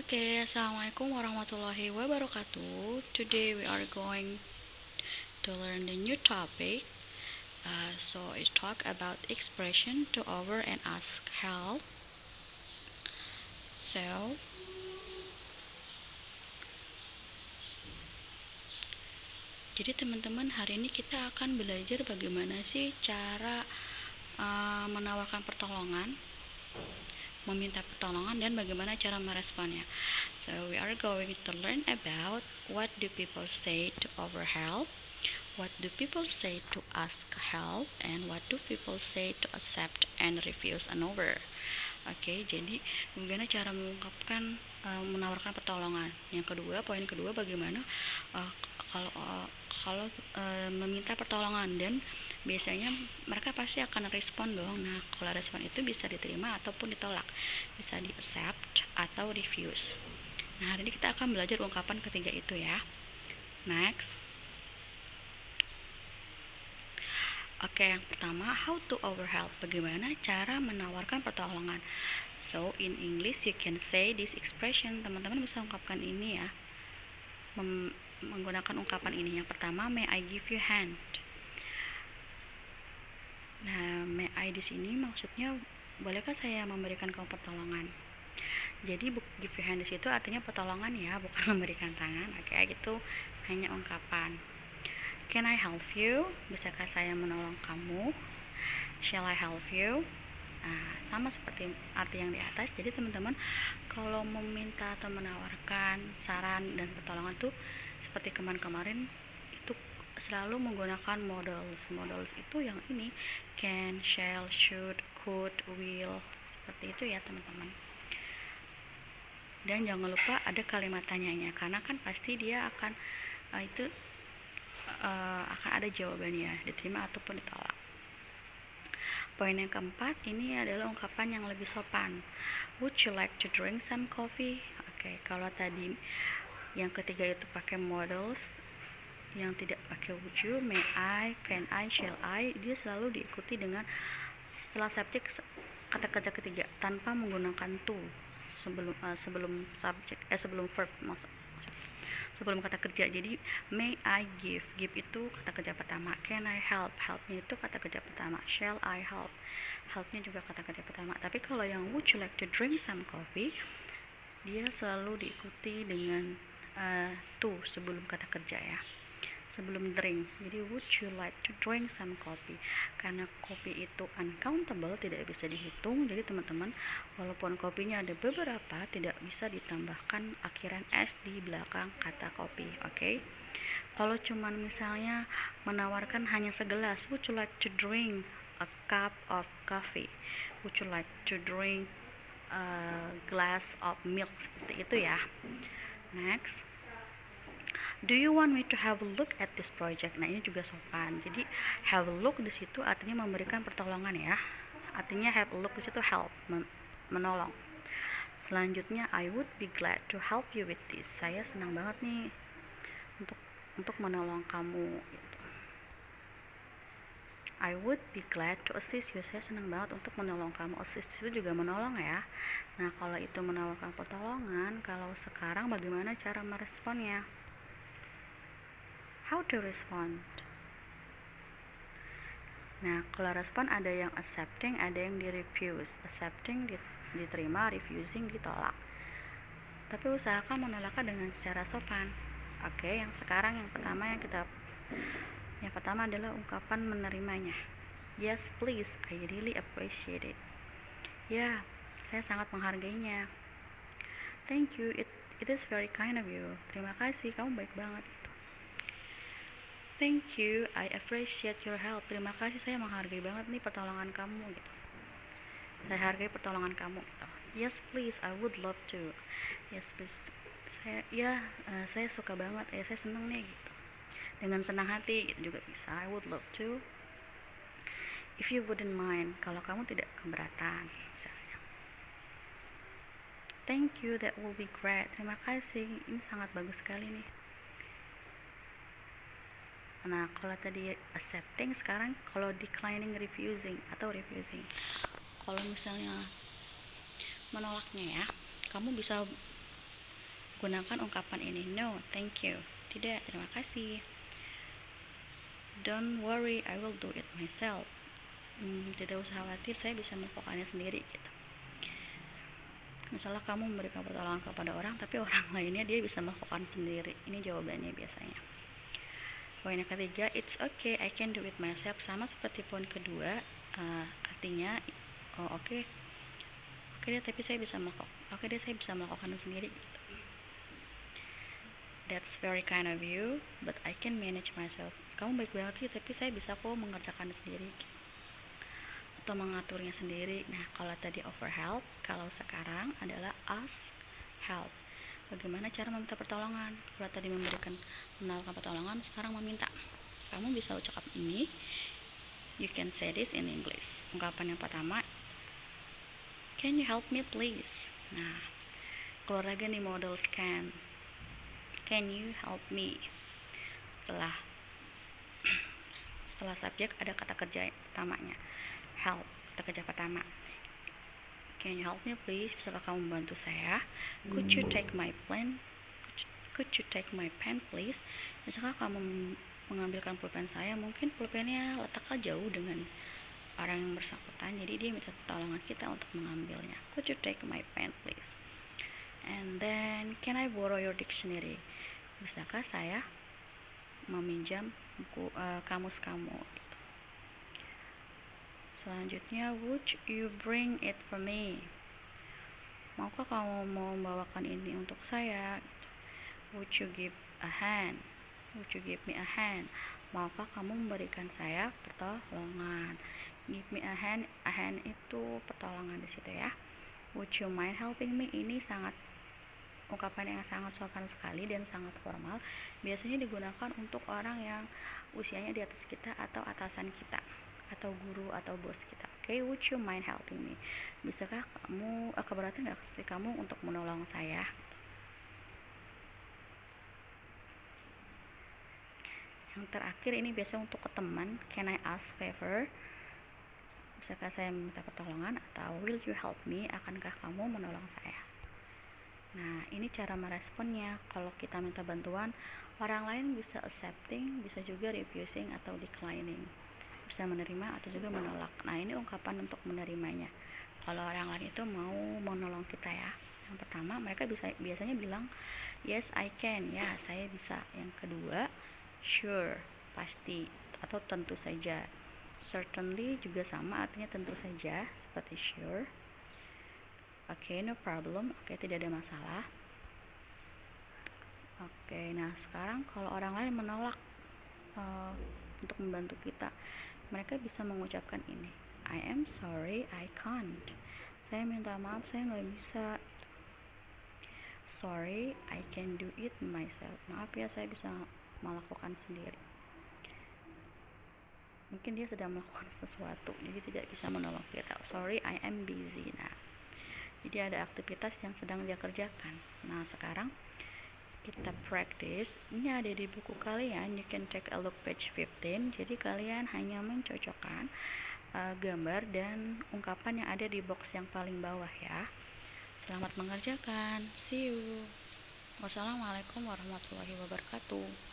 Oke, Assalamualaikum warahmatullahi wabarakatuh. Today we are going to learn the new topic. So it talk about expression to over and ask help. So jadi teman-teman, hari ini kita akan belajar bagaimana sih cara menawarkan pertolongan, meminta pertolongan, dan bagaimana cara meresponnya. So we are going to learn about what do people say to offer help, what do people say to ask help, and what do people say to accept and refuse an offer. Oke, jadi bagaimana cara mengungkapkan menawarkan pertolongan. Yang kedua, poin kedua, bagaimana kalau meminta pertolongan, dan biasanya mereka pasti akan respon dong. Nah, kalau respon itu bisa diterima ataupun ditolak, bisa di accept atau refuse. Nah, hari ini kita akan belajar ungkapan ketiga itu ya. Next. Oke, yang pertama, how to offer help. Bagaimana cara menawarkan pertolongan. So, in English you can say this expression. Teman-teman bisa ungkapkan ini ya. Menggunakan ungkapan ini. Yang pertama, may I give you hand. Nah, may I di sini maksudnya, bolehkah saya memberikan kamu pertolongan? Jadi give you hand di situ artinya pertolongan ya, bukan memberikan tangan. Oke, gitu hanya ungkapan. Can I help you? Bisakah saya menolong kamu? Shall I help you? Nah, sama seperti arti yang di atas. Jadi teman-teman, kalau meminta atau menawarkan saran dan pertolongan tuh seperti kemarin itu selalu menggunakan modals. Modals itu yang ini, can, shall, should, could, will, seperti itu ya teman-teman. Dan jangan lupa ada kalimat tanyanya, karena kan pasti dia akan akan ada jawabannya, diterima ataupun ditolak. Poin yang keempat, ini adalah ungkapan yang lebih sopan. Would you like to drink some coffee? Oke, kalau tadi yang ketiga itu pakai modals, yang tidak pakai would you, may I, can I, shall I, dia selalu diikuti dengan setelah subjek kata kerja ketiga tanpa menggunakan to sebelum subjek sebelum verb, sebelum kata kerja. Jadi may I give itu kata kerja pertama, can I help, helpnya itu kata kerja pertama, shall I help, helpnya juga kata kerja pertama. Tapi kalau yang would you like to drink some coffee, dia selalu diikuti dengan to sebelum kata kerja ya, sebelum drink. Jadi would you like to drink some coffee, karena kopi itu uncountable, tidak bisa dihitung. Jadi teman-teman, walaupun kopinya ada beberapa, tidak bisa ditambahkan akhiran s di belakang kata kopi. Oke. Kalau cuman misalnya menawarkan hanya segelas, would you like to drink a cup of coffee, would you like to drink a glass of milk, seperti itu ya. Next, do you want me to have a look at this project? Nah, ini juga sopan. Jadi have a look di situ artinya memberikan pertolongan ya. Artinya have a look di situ help, menolong. Selanjutnya, I would be glad to help you with this. Saya senang banget nih untuk menolong kamu gitu. I would be glad to assist you. Saya senang banget untuk menolong kamu. Assist itu juga menolong ya. Nah, kalau itu menawarkan pertolongan, kalau sekarang bagaimana cara meresponnya? How to respond? Nah, kalau respon ada yang accepting, ada yang di refuse. Accepting diterima, refusing ditolak. Tapi usahakan menolaknya dengan secara sopan. Oke, yang sekarang yang pertama adalah ungkapan menerimanya. Yes, please, I really appreciate it. Ya, saya sangat menghargainya. Thank you, it is very kind of you. Terima kasih, kamu baik banget. Thank you, I appreciate your help. Terima kasih, saya menghargai banget nih pertolongan kamu gitu. Saya hargai pertolongan kamu gitu. Yes, please, I would love to. Yes, please. Saya suka banget. Saya seneng nih gitu. Dengan senang hati gitu juga bisa. I would love to. If you wouldn't mind, kalau kamu tidak keberatan misalnya. Thank you, that will be great. Terima kasih, ini sangat bagus sekali nih. Nah, kalau tadi accepting, sekarang kalau declining, refusing atau refusing. Kalau misalnya menolaknya ya, kamu bisa gunakan ungkapan ini. No, thank you. Tidak, terima kasih. Don't worry, I will do it myself. Tidak usah khawatir, saya bisa melakukannya sendiri gitu. Misalnya kamu memberikan pertolongan kepada orang, tapi orang lainnya dia bisa melakukan sendiri. Ini jawabannya biasanya. Poin yang ketiga, it's okay, I can do it myself. Sama seperti poin kedua, artinya oke deh, tapi saya bisa melakukannya sendiri. That's very kind of you, but I can manage myself. Kamu baik banget sih, tapi saya bisa kok mengerjakannya sendiri atau mengaturnya sendiri. Nah, kalau tadi offer help, kalau sekarang adalah ask help. Bagaimana cara meminta pertolongan? Kalau tadi menawarkan pertolongan, sekarang meminta. Kamu bisa ucap ini. You can say this in English. Ungkapan yang pertama, can you help me please? Nah, keluar lagi nih model scan. Can you help me? Setelah subjek ada kata kerja pertamanya. Help, kata kerja pertama. Can you help me please? Bisakah kamu membantu saya? Could you take my pen please? Bisakah kamu mengambilkan pulpen saya? Mungkin pulpennya letaknya jauh dengan orang yang bersangkutan, jadi dia minta pertolongan kita untuk mengambilnya. Could you take my pen please? And then, can I borrow your dictionary? Bisakah saya meminjam buku kamus kamu? Selanjutnya, would you bring it for me? Maukah kamu membawakan ini untuk saya? Would you give a hand? Would you give me a hand? Maukah kamu memberikan saya pertolongan? Give me a hand itu pertolongan di situ ya. Would you mind helping me? Ini ungkapan yang sangat sopan sekali dan sangat formal. Biasanya digunakan untuk orang yang usianya di atas kita atau atasan kita, atau guru atau bos kita. Okay, would you mind helping me? Bisakah kamu keberatan nggak sih kamu untuk menolong saya? Yang terakhir ini biasa untuk ke teman. Can I ask favor? Bisakah saya meminta pertolongan? Atau will you help me? Akankah kamu menolong saya? Nah, ini cara meresponnya. Kalau kita minta bantuan, orang lain bisa accepting, bisa juga refusing atau declining. Bisa menerima atau juga menolak. Nah, ini ungkapan untuk menerimanya. Kalau orang lain itu mau menolong kita ya. Yang pertama, mereka biasanya bilang yes I can, ya saya bisa. Yang kedua, sure, pasti atau tentu saja. Certainly juga sama, artinya tentu saja, seperti sure. Okay, no problem. Okay, tidak ada masalah. Okay, nah sekarang kalau orang lain menolak untuk membantu kita, mereka bisa mengucapkan ini, I am sorry, I can't. Saya minta maaf, saya nggak bisa. Sorry, I can do it myself. Maaf ya, saya bisa melakukan sendiri. Mungkin dia sedang melakukan sesuatu, jadi tidak bisa menolong kita. Sorry, I am busy. Nah, jadi ada aktivitas yang sedang dia kerjakan. Nah, sekarang kita practice. Ini ada di buku kalian. You can take a look page 15. Jadi kalian hanya mencocokkan gambar dan ungkapan yang ada di box yang paling bawah ya. Selamat mengerjakan. See you. Wassalamualaikum warahmatullahi wabarakatuh.